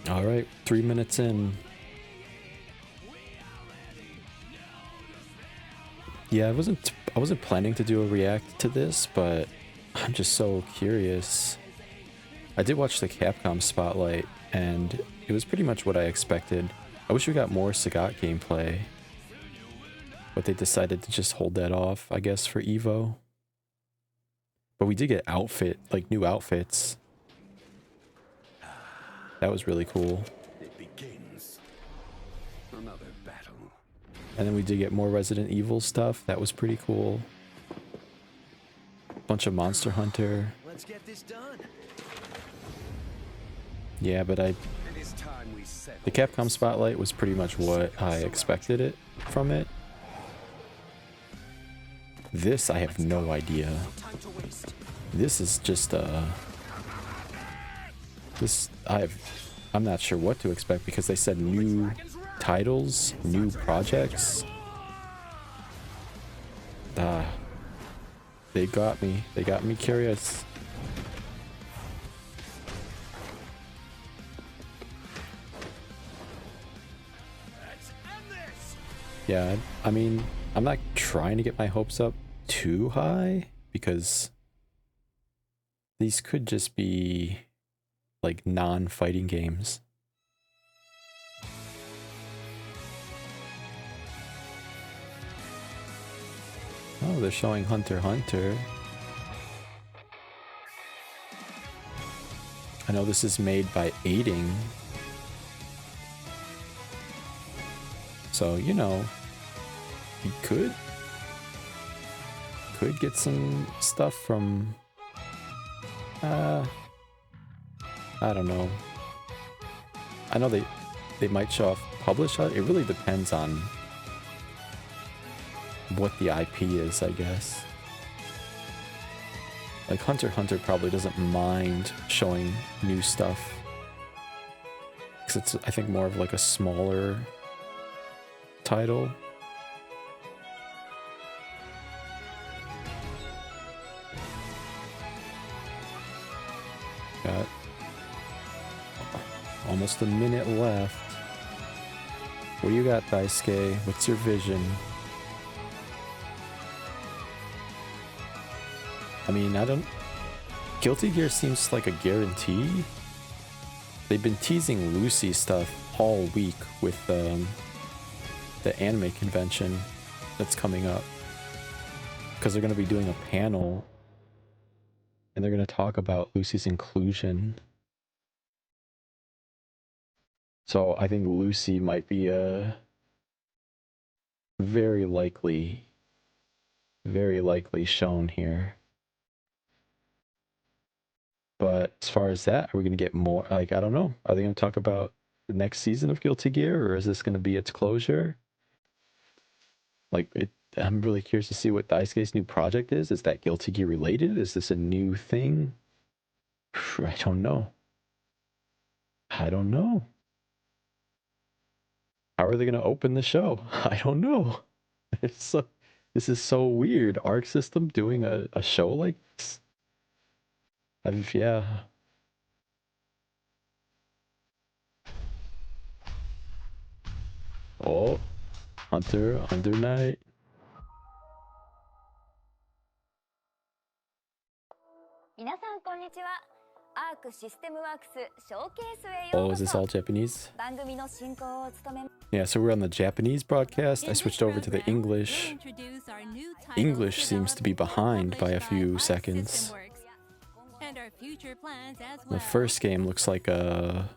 All right, 3 minutes in. Yeah, I wasn't planning to do a react to this, but I'm just so curious. I did watch the Capcom Spotlight, and it was pretty much what I expected. I wish we got more Sagat gameplay, but they decided to just hold that off, I guess, for Evo. But we did get new outfits. That was really cool. It begins. Another battle. And then we did get more Resident Evil stuff. That was pretty cool. Bunch of Monster Hunter. Let's get this done. Yeah, but It is time we settle the Capcom Spotlight was pretty much what I expected it from it. This I have no idea. This is just I'm not sure what to expect because they said new titles, new projects. They got me. They got me curious. Yeah, I mean, I'm not trying to get my hopes up too high because these could just be like non-fighting games. Oh, they're showing Hunter x Hunter. I know this is made by Aiding. So, you know, you could get some stuff from I don't know. I know they might show off publish. It really depends on what the IP is, I guess. Like Hunter x Hunter probably doesn't mind showing new stuff. Because it's, I think, more of like a smaller title. Got almost a minute left. What do you got, Daisuke? What's your vision? I mean, Guilty Gear seems like a guarantee. They've been teasing Lucy stuff all week with the anime convention that's coming up. Because they're going to be doing a panel and they're going to talk about Lucy's inclusion. So I think Lucy might be a very likely shown here. But as far as that, are we going to get more? Like, I don't know. Are they going to talk about the next season of Guilty Gear, or is this going to be its closure? Like, I'm really curious to see what Daisuke's new project is. Is that Guilty Gear related? Is this a new thing? I don't know. I don't know. How are they going to open the show? I don't know. This is so weird. Arc System doing a show like this? Yeah. Oh, Hunter Under Night. Oh, is this all Japanese? Yeah, so we're on the Japanese broadcast. I switched over to the English. English seems to be behind by a few seconds. The first game looks like a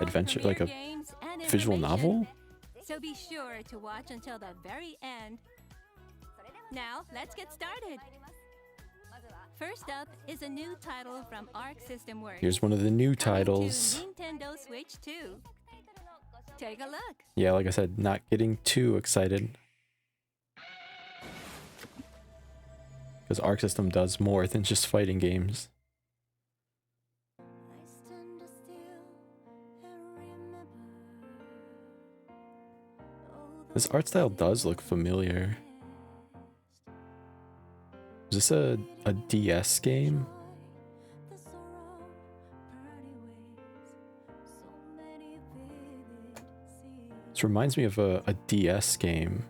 adventure, like a visual novel. So be sure to watch until the very end. Now, let's get started. First up is a new title from Arc System Works. Here's one of the new titles. Nintendo Switch 2. Take a look. Yeah, like I said, not getting too excited. Because Arc System does more than just fighting games. This art style does look familiar. Is this a DS game? Which reminds me of a DS game.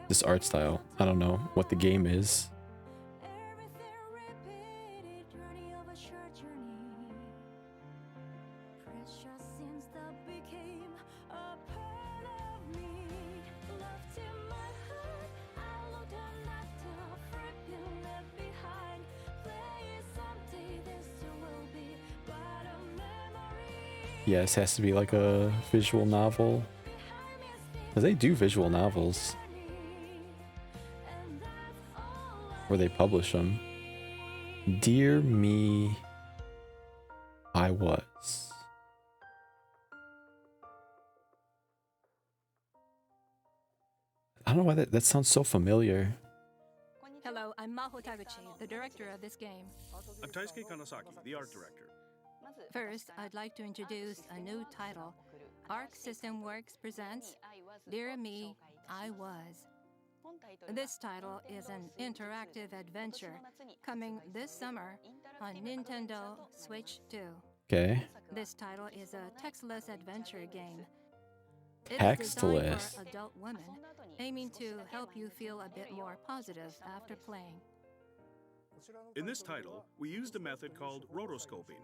This art style. I don't know what the game is. Yeah, this has to be like a visual novel. Because they do visual novels. Or they publish them. Dear Me, I Was. I don't know why that sounds so familiar. Hello, I'm Maho Taguchi, the director of this game. I'm Daisuke, the art director. First, I'd like to introduce a new title. Arc System Works presents Dear Me, I Was. This title is an interactive adventure coming this summer on Nintendo Switch 2. Okay. This title is a textless adventure game. It's designed Textless. for adult women, aiming to help you feel a bit more positive after playing. In this title, we used a method called rotoscoping.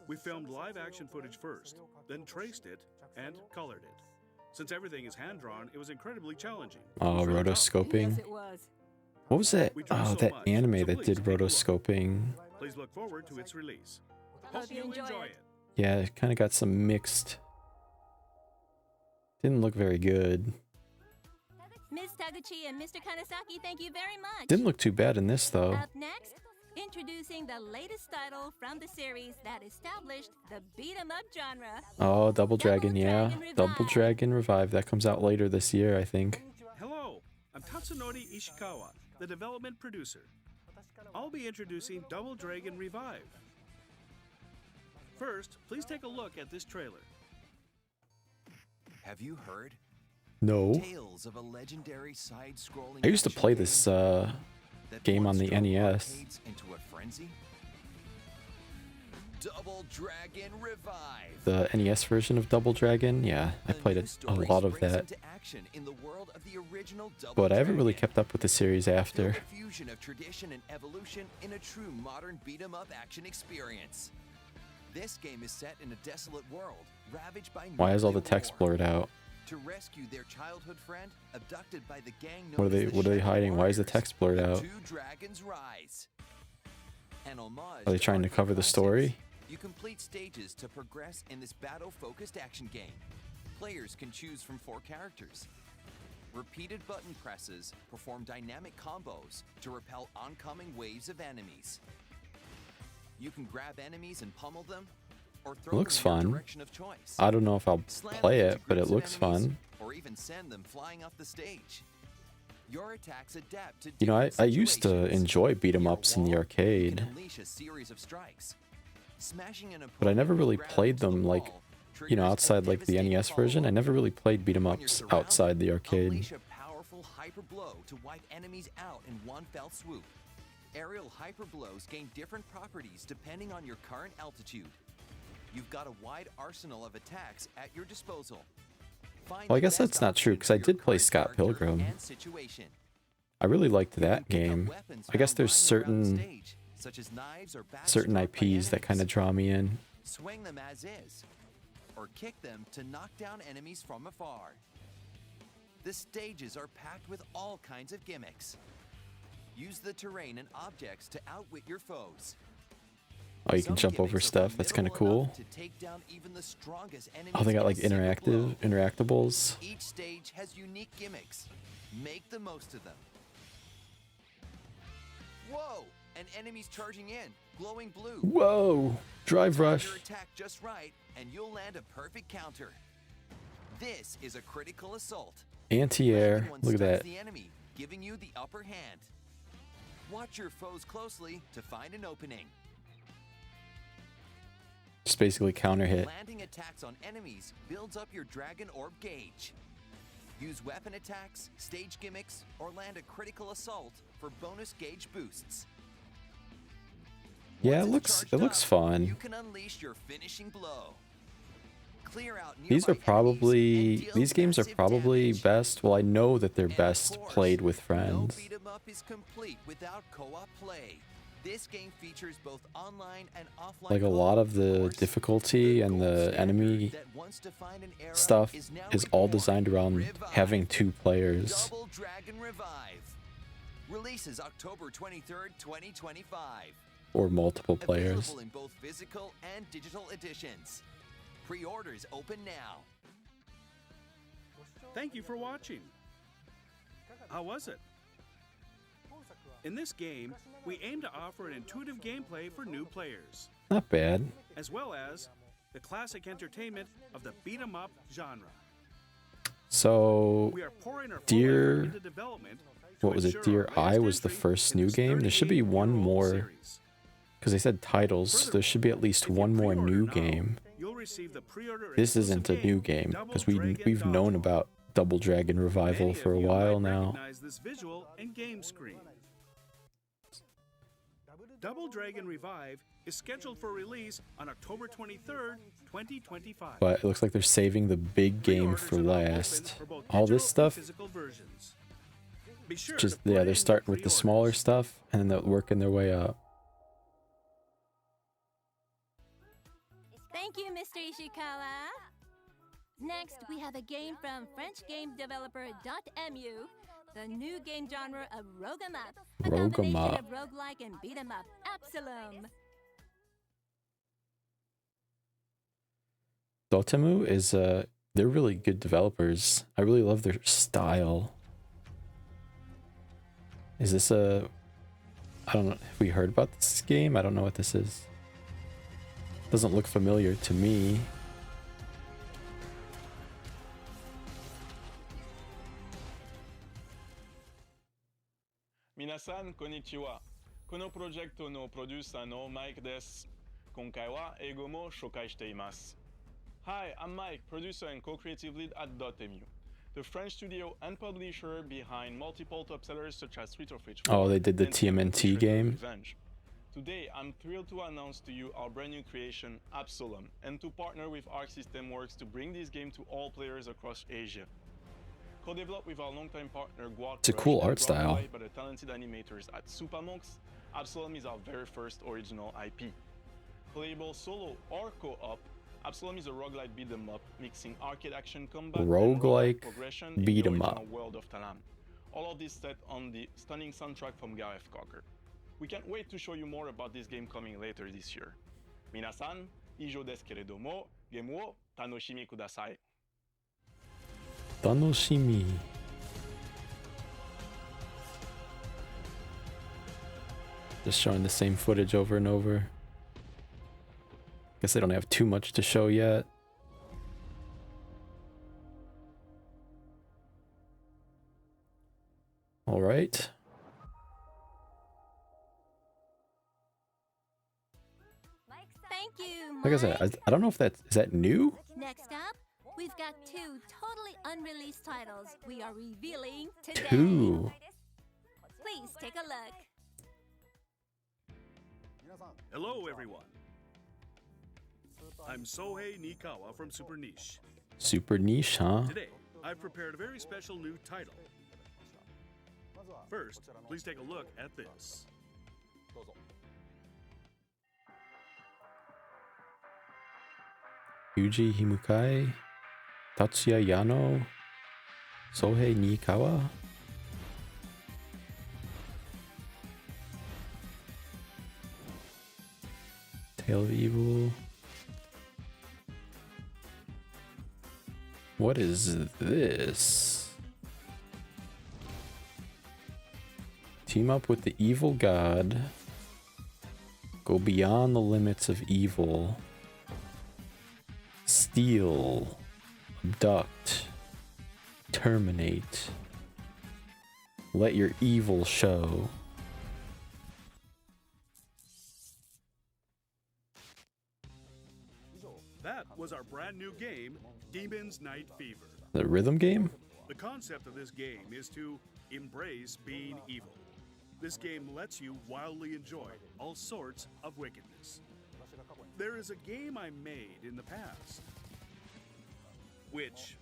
We filmed live action footage first, then traced it and colored it. Since everything is hand-drawn, it was incredibly challenging. Oh, rotoscoping. Yes, it was. What was that? We drew Oh, so that much, anime so that please did take a look. rotoscoping. Please look forward to its release. Hope you enjoy it. Yeah, it kind of got some mixed. Didn't look very good. Ms. Taguchi and Mr. Kanasaki, thank you very much. Didn't look too bad in this though. Up next, introducing the latest title from the series that established the beat-em-up genre. Oh, Double Dragon, yeah. Dragon Revive. Double Dragon Revive. That comes out later this year, I think. Hello, I'm Tatsunori Ishikawa, the development producer. I'll be introducing Double Dragon Revive. First, please take a look at this trailer. Have you heard? No. Tales of a legendary side-scrolling I used to action play this that game on once the drove NES. arcades into a frenzy? Double Dragon Revive. The NES version of Double Dragon. Yeah, I played a lot of that. But I haven't really kept up with the series after. The fusion of tradition and evolution in a true modern beat-em-up action experience. This game is set in a desolate world, ravaged by Why is all the nuclear text war. blurred out? To rescue their childhood friend, abducted by the gang known What are as they the what are they Shadow hiding? Why is the Warriors, text blurred the out? Two Dragons Rise. An homage Are they trying to arcade cover the classics. story? You complete stages to progress in this battle-focused action game. Players can choose from 4 characters. Repeated button presses perform dynamic combos to repel oncoming waves of enemies. You can grab enemies and pummel them, or throw Looks them in your fun. direction of choice. I don't know if I'll Slam play them into it, but it groups of looks enemies, fun. or even send them flying off the stage. Your attacks adapt to You know, I different used to situations. enjoy beat 'em Your ups in the wall arcade, can unleash a series of strikes. Smashing an but I never opponent really with played grab to the them like, wall you know, triggers a outside like the devastating NES version. I follow-up. never really played beat 'em When you're ups surrounded, outside the arcade. Unleash a powerful hyper blow to wipe enemies out in one fell swoop. Aerial hyper blows gain different properties depending on your current altitude. You've got a wide arsenal of attacks at your disposal. Find Well, I the guess best that's not true, option 'cause for I your did play current Scott character Pilgrim. and situation. I really liked You can that pick up game. weapons I guess found there's lying around the certain stage, such as knives or bats certain dropped by IPs that kind of enemies. draw me in. Swing them as is, or kick them to knock down enemies from afar. The stages are packed with all kinds of gimmicks. Use the terrain and objects to outwit your foes. Oh, you can Some jump over gimmicks are stuff. That's kind of formidable cool. enough to take down even the strongest Oh, they enemies got in a like single blow. interactables. Each stage has unique gimmicks. Make the most of them. Whoa! An enemy's charging in, glowing blue. Whoa! Drive Time rush. your attack just right, and you'll land a perfect counter. This is a critical assault. Anti-air. Landing one Look at stuns that. the enemy, giving you the upper hand. Watch your foes closely to find an opening. Just basically counter hit. Landing attacks on enemies builds up your Dragon Orb gauge. Use weapon attacks, stage gimmicks, or land a critical assault for bonus gauge boosts. Yeah, Once it it's looks charged looks up, fun. You can unleash your finishing blow. Clear out These are nearby enemies and deal these games are massive probably damage. best. Well, I know that they're And best of course, played with no friends. beat 'em up is complete without co-op play. This game features both online and offline Like a lot co-op, of the course. difficulty and gold the standard enemy that once defined an era stuff now is all reborn. designed around Revive. having 2 players Double Dragon Revive. Releases October 23rd, 2025. or multiple players. Available in both physical and digital editions. Pre-orders open now. Thank you for watching. How was it? In this game, we aim to offer an intuitive gameplay for new players, Not bad. as well as the classic entertainment of the beat-em-up genre. So, We are pouring our full Dear- effort into development to what was it? ensure Dear our latest I was the entry first in new this game. There should be one 38-year-old more, series. because they said titles. There should be at least If you one more pre-order new now, game. you'll receive the pre-order This exclusive isn't a new game Double because Dragon we've known Dodgeball. about Double Dragon Revival Many for a of you while might now. recognize this visual and game screen. Double Dragon Revive is scheduled for release on October 23rd, 2025. But it looks like they're saving the big game Pre-orders for are now last. open for both All this digital and stuff, physical versions. Be sure just to put yeah, in they're your starting with the smaller pre-orders. stuff and then they're working their way up. Thank you, Mr. Ishikawa. Next, we have a game from French game developer .mu, the new game genre of rogue 'em up, a Rogue 'em combination up. of roguelike and beat 'em up. Absalom. Dotemu is they're really good developers. I really love their style. Is this a I don't know, have we heard about this game? I don't know what this is. Doesn't look familiar to me. 皆さんこんにちは。このプロジェクトのプロデューサーのマイクです。今回は英語も紹介しています。Hi, I'm Mike, producer and co-creative lead at Dotemu, the French studio and publisher behind multiple top sellers such as Street of Rage 4 Oh, they did the and Tales of TMNT Shredder's game. Revenge. Today, I'm thrilled to announce to you our brand new creation, Absalom, and to partner with Arc System Works to bring this game to all players across Asia. Co-developed with our longtime partner Guard It's a Crush cool and art brought style. by the talented animators at Supamonks, Absalom is our very first original IP. Playable solo or co-op, Absalom is a roguelike beat 'em up, mixing arcade action combat and Roguelike progression in beat the 'em original up. world of Talam. All of this set on the stunning soundtrack from Gareth Cocker. We can't wait to show you more about this game coming later this year. Minasan, ijo desu keredomo, game wo tanoshimi kudasai. Tanoshimi. Just showing the same footage over and over. Guess they don't have too much to show yet. All right. Thank you, Like I said, Mike. I don't know if is that new? Next up, we've got two totally unreleased titles we are revealing today. Two. Please take a look. Hello, everyone. I'm Sohei Nikawa from Super Niche. Super niche, huh? Today, I've prepared a very special new title. First, please take a look at this. Yuji Himukai, Tatsuya Yano, Sohei Nikawa. Tale of Evil. What is this? Team up with the evil god. Go beyond the limits of evil. Steal. Abduct. Terminate. Let your evil show. That was our brand new game, Demon's Night Fever. The rhythm game? The concept of this game is to embrace being evil. This game lets you wildly enjoy all sorts of wickedness. There is a game I made in the past. which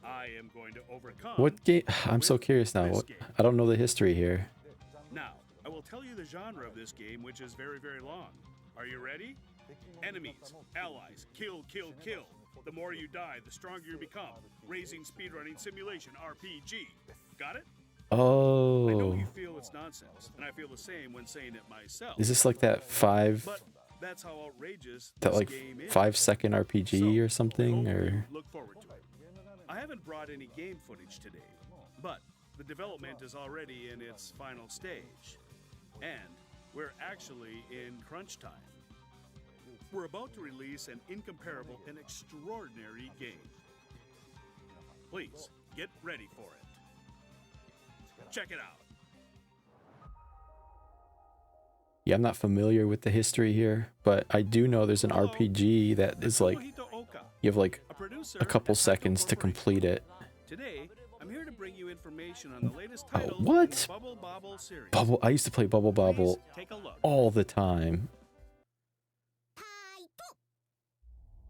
I am going to overcome. What game? I'm so curious now. this What? game. I don't know the history here. Now, I will tell you the genre of this game, which is very, very long. Are you ready? Enemies, allies, kill, kill, kill. The more you die, the stronger you become. Racing, speedrunning, simulation, RPG. Got it? I know Oh, you feel it's nonsense, and I feel the same when saying it myself. is this like that But that's how outrageous that this like game is. 5-second RPG or So, something? hopefully Or look forward to it. I haven't brought any game footage today, but the development is already in its final stage, and we're actually in crunch time. We're about to release an incomparable and extraordinary game. Please get ready for it. Check it out. yeah, I'm not familiar with the history here, but I do know there's an Hello. RPG that is like Tomohito Oka, you have like a producer a couple at Taito seconds to Corporation. complete it. Today, I'm here to bring you information on the latest Oh, titles what? in the Bubble Bobble series. Bubble. I used to play Bubble Bobble Please take a look. all the time.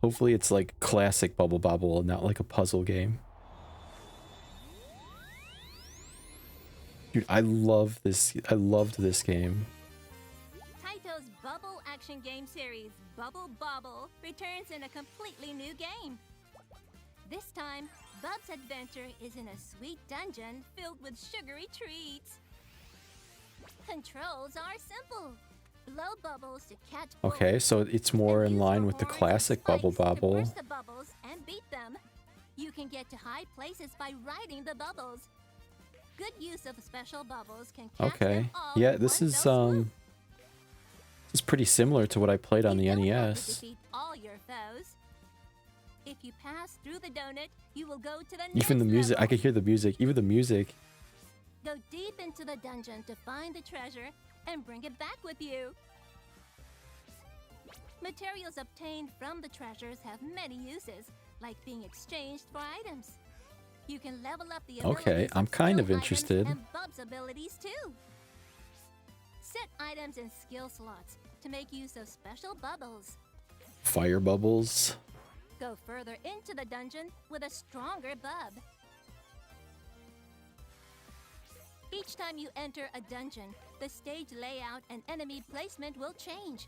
Hopefully it's like classic Bubble Bobble and not like a puzzle game. Dude, I love this. I loved this game. Taito's Bubble action game series, Bubble Bobble, returns in a completely new game. This time, Bub's adventure is in a sweet dungeon filled with sugary treats. Controls are simple. Blow bubbles to catch Okay, bullets, so it's more and in use line the with the horns and classic Bubble spikes to Bobble. burst the bubbles and beat them. You can get to high places by riding the bubbles. Good use of special bubbles can catch Okay. them all Yeah, in this one is fell swoop. this is pretty similar to what I played on the You don't have to NES. defeat all your foes. If you pass through the donut, you will go to the Even the next music, I level. could hear the music. Even the music. Go deep into the dungeon to find the treasure and bring it back with you. Materials obtained from the treasures have many uses, like being exchanged for items. You can level up the Okay, abilities I'm kind of skill items interested. and Bub's abilities too. Set items in skill slots to make use of special bubbles. Fire bubbles. Go further into the dungeon with a stronger bub. Each time you enter a dungeon, the stage layout and enemy placement will change.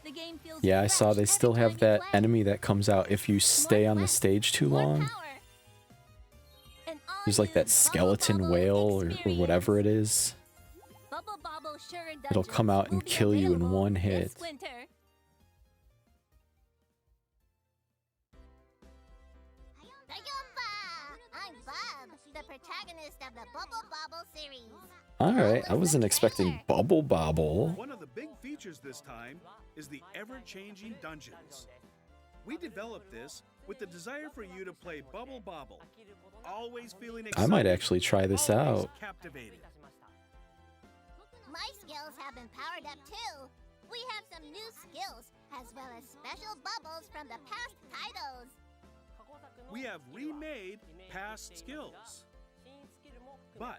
The game feels Yeah, I fresh saw they every still time have you that play. enemy that comes out if you stay More on the quest, stage too more long. power. An There's like that all-new skeleton Bubble whale Bobble or whatever it experience. is. Bubble Bobble Sugar It'll Dungeons come out will and be kill you in available one this hit. winter. I'm Bob, the protagonist of the Bubble Bobble series. Alright, I wasn't expecting Bubble Bobble. One of the big features this time is the ever-changing dungeons. We developed this with the desire for you to play Bubble Bobble, always feeling I might excited, actually try this always out. captivated. My skills have been powered up too. We have some new skills, as well as special bubbles from the past titles. We have remade past skills, but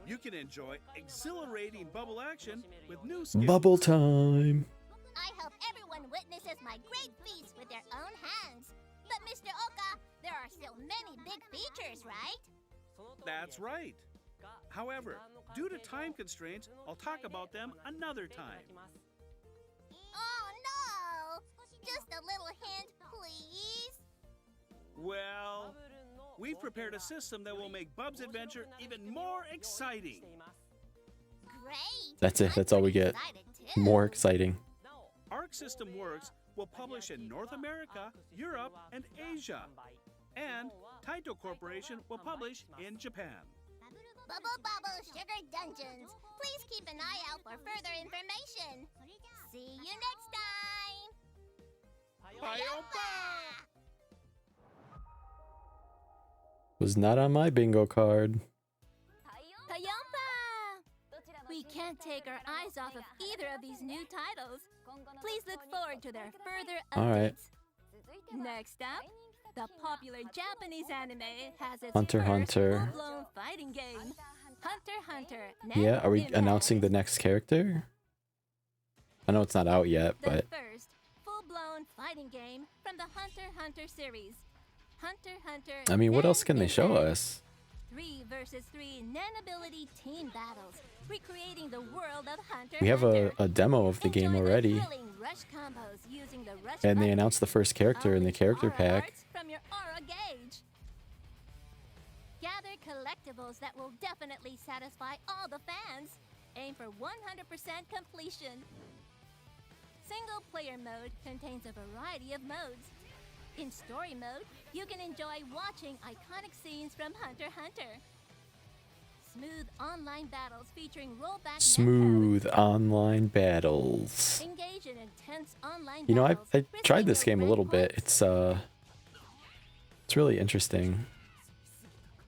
you can enjoy exhilarating bubble action with new skills. Bubble time. I hope everyone witnesses my great feats with their own hands. But Mr. Oka, there are still many big features, right? That's right. However, due to time constraints, I'll talk about them another time. Oh no! Just a little hint, please. Well, we've prepared a system that will make Bub's adventure even more exciting. Great. That's it, I'm that's all we pretty get. excited, too. More exciting. Arc System Works will publish in North America, Europe, and Asia. And Taito Corporation will publish in Japan. Bubble Bobble Sugar Dungeons. Please keep an eye out for further information. See you next time. Bye-bye. Was not on my bingo card. Kayompa! We can't take our eyes off of either of these new titles. Please look forward to their further updates. All right. Next up, the popular Japanese anime has its Hunter first Hunter. full-blown fighting game. Hunter Hunter. Yeah, are we Impact. announcing the next character? I know it's not out yet, The but first full-blown fighting game from the Hunter Hunter series. Hunter x Hunter. I mean, what else can they show Impact. us? 3 versus 3 non-ability team battles, recreating the world of Hunter We have Hunter. a demo of the game Enjoy already, The thrilling rush combos using the rush and they button. announced the first character in the Unleash character aura pack. hearts from your aura gauge. Gather collectibles that will definitely satisfy all the fans. Aim for 100% completion. Single player mode contains a variety of modes. In story mode, you can enjoy watching iconic scenes from Hunter x Hunter. Smooth online battles featuring rollback net Smooth codes. online battles. Engage in intense online You know, I battles, tried risking this your game a rank little bit. points. It's really interesting.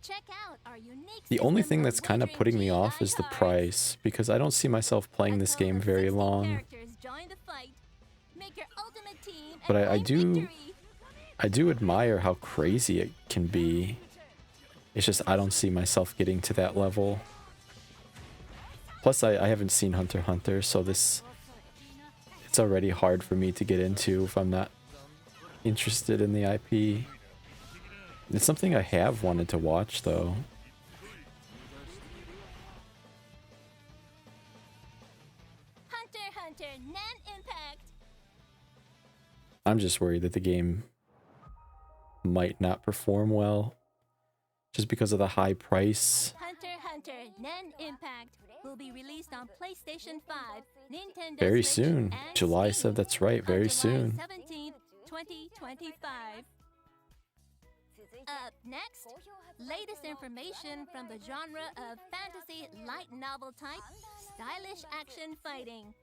Check out our unique The only system thing of that's kind of wagering putting me GI off is the cards. price, because I don't see myself playing A this total game of very 60 long. characters join the fight. Make your ultimate team But and I claim do- victory. I do admire how crazy it can be. It's just I don't see myself getting to that level. Plus, I haven't seen Hunter x Hunter, so it's already hard for me to get into if I'm not interested in the IP. It's something I have wanted to watch, though. Hunter x Hunter non-impact. I'm just worried that the game might not perform well, just because of the high price. Hunter x Hunter non-impact will be released on PlayStation 5, Nintendo Very Switch, soon. and July Steam 7th, that's right, on very July soon. 17th, 2025. Up next, latest information from the genre of fantasy light novel type, stylish action fighting.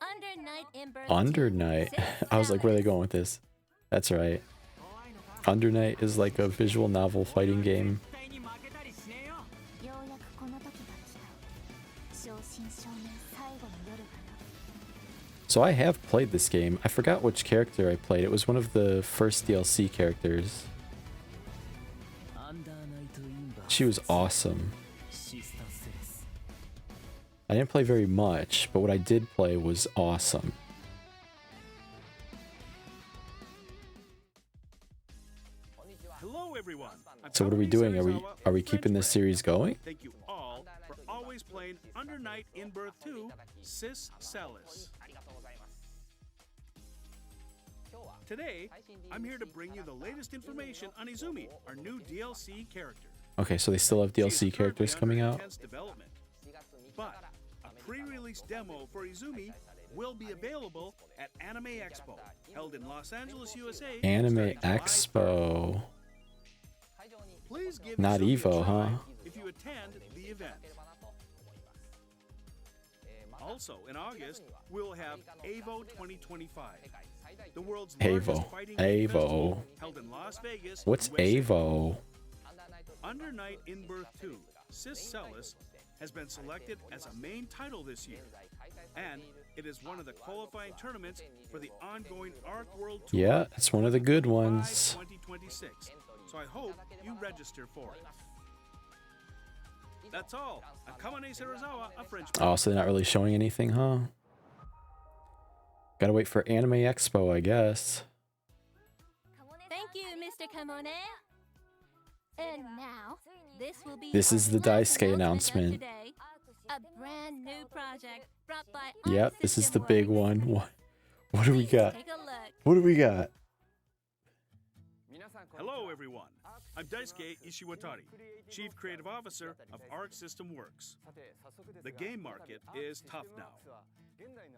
Under Night in Birth Under 2, Night. Sid I was like, where are they Salas. going with this? That's right. Under Night is like a visual novel fighting game. So I have played this game. I forgot which character I played. It was one of the first DLC characters. She was awesome. I didn't play very much, but what I did play was awesome. Hello, everyone. I'm So what are we Kamini doing? Serizawa Are we of keeping this French series going? Brand. Thank you all for always playing Under Night in Birth 2, Sis Salas. Today, I'm here to bring you the latest information on Izumi, our new DLC character. Okay, so they still have She is DLC characters currently coming under out? intense development. But a pre-release demo for Izumi will be available at Anime Expo, held in Los Angeles, USA. Anime starting July 3rd. Expo. Please give Not Izumi a Evo, try huh? if you attend the event. Also, in August, we'll have AVO 2025, the world's largest AVO. fighting game AVO. festival held in Las Vegas. What's USA. AVO? Under Night in Birth 2, Sis Celis has been selected as a main title this year, and it is one of the qualifying tournaments for the ongoing Arc World Tour. Yeah, it's one of the good July ones. 2026. So I hope you register for it. That's all. Akamane Serizawa, a French. Oh, so they're not really showing anything, huh? Gotta wait for Anime Expo, I guess. Thank you, Mr. Kamone. And now, this will be This our is the last Daisuke of announcement. today. A brand new project brought by Yep, Arc this is System the big Works. one. What do we Please got? Take a look. What do we got? Hello, everyone. I'm Daisuke Ishiwatari, Chief Creative Officer of Arc System Works. The game market is tough now.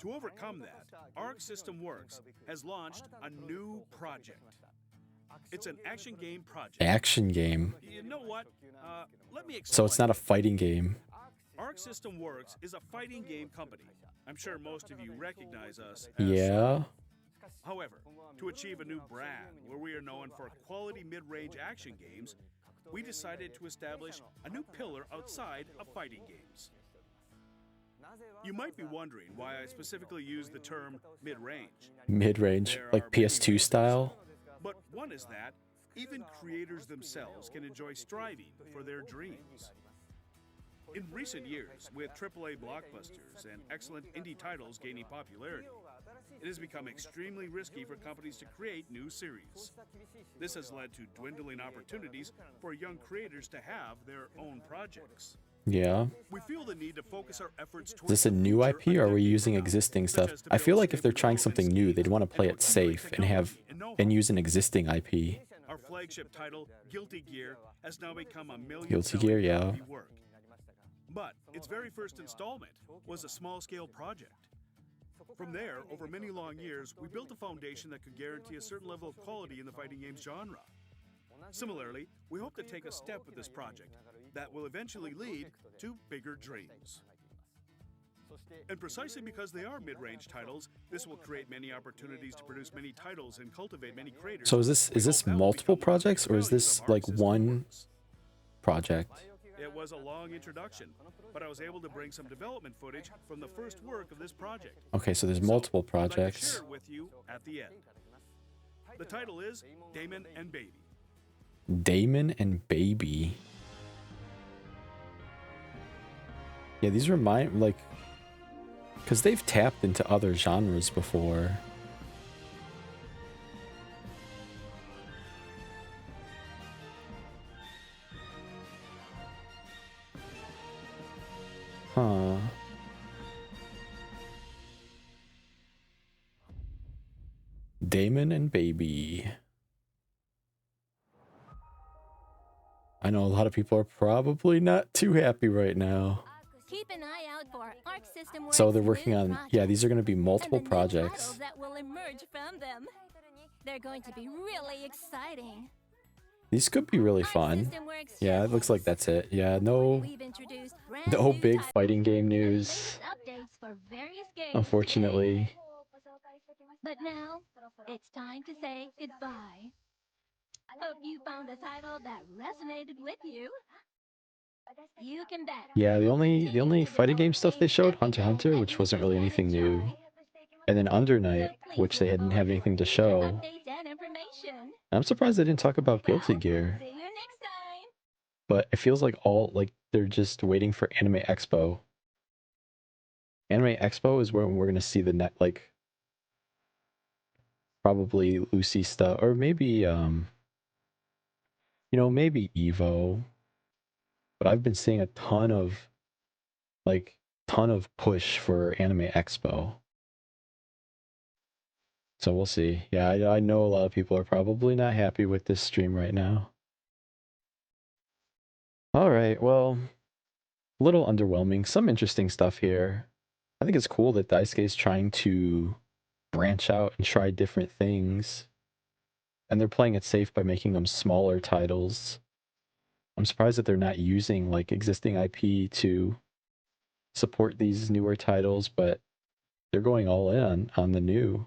To overcome that, Arc System Works has launched a new project. It's an action game project. Action game. You know what? Let me explain. So it's not a fighting game. Arc System Works is a fighting game company. I'm sure most of you recognize us as Yeah. However, to achieve a new brand where we are known for quality mid-range action games, we decided to establish a new pillar outside of fighting games. You might be wondering why I specifically use the term mid-range. Mid-range, There like are many PS2 reasons. style. But one is that even creators themselves can enjoy striving for their dreams. In recent years, with AAA blockbusters and excellent indie titles gaining popularity, it has become extremely risky for companies to create new series. This has led to dwindling opportunities for young creators to have their own projects. Yeah. We feel the need to focus our efforts Is towards this a new IP or are we using existing stuff? I feel like if they're trying something new, they'd want to play it safe and use an existing IP. Our flagship title, Guilty Gear, has now become a Guilty million-selling Gear, yeah. IP work. But its very first installment was a small-scale project. From there, over many long years, we built a foundation that could guarantee a certain level of quality in the fighting game genre. Similarly, we hope to take a step with this project that will eventually lead to bigger dreams. And precisely because they are mid-range titles, this will create many opportunities to produce many titles and cultivate many creators. So is this multiple projects or is this like one project? It was a long introduction, but I was able to bring some development footage from the first work of this project. Okay, so there's multiple I'd like to projects. share it with you at the end. The title is Damon and Baby. Damon and Baby. Yeah, these remind, like, because they've tapped into other genres before. Huh. Damon and Baby. I know a lot of people are probably not too happy right now. Keep an eye out for Arc System Works' So they're working new on, projects yeah, these are going to be and the multiple new projects. titles that will emerge from them. They're going to be really exciting. These could be really Arc fun. System Works Yeah, it looks like that's it. Yeah, no, We've introduced no brand-new big titles fighting game and news, latest updates for various games unfortunately. today. But now, it's time to say goodbye. Hope you found a title that resonated with you. You can bet. Yeah, the we'll only continue to fighting game develop stuff they games showed, every Hunter x day Hunter, that which wasn't really users can anything new, enjoy. and then Under So Night, please which they look didn't have forward to anything to future show. updates and information. I'm surprised they didn't talk about Guilty Well, Gear, see you next time. but it feels like they're just waiting for Anime Expo. Anime Expo is where we're gonna see the net, like, probably Lucy stuff, or maybe maybe Evo. But I've been seeing a ton of push for Anime Expo. So we'll see. Yeah, I know a lot of people are probably not happy with this stream right now. All right, well, a little underwhelming. Some interesting stuff here. I think it's cool that Daisuke is trying to branch out and try different things. And they're playing it safe by making them smaller titles. I'm surprised that they're not using like existing IP to support these newer titles, but they're going all in on the new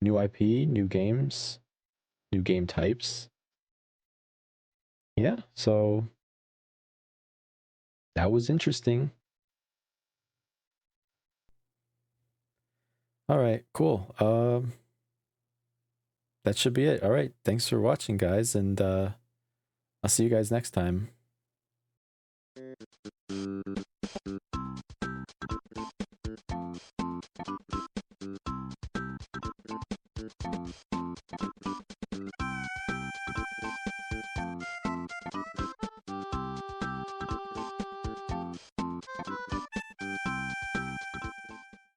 IP, new games, new game types. Yeah, so that was interesting. All right, cool. That should be it. All right, thanks for watching, guys, and I'll see you guys next time.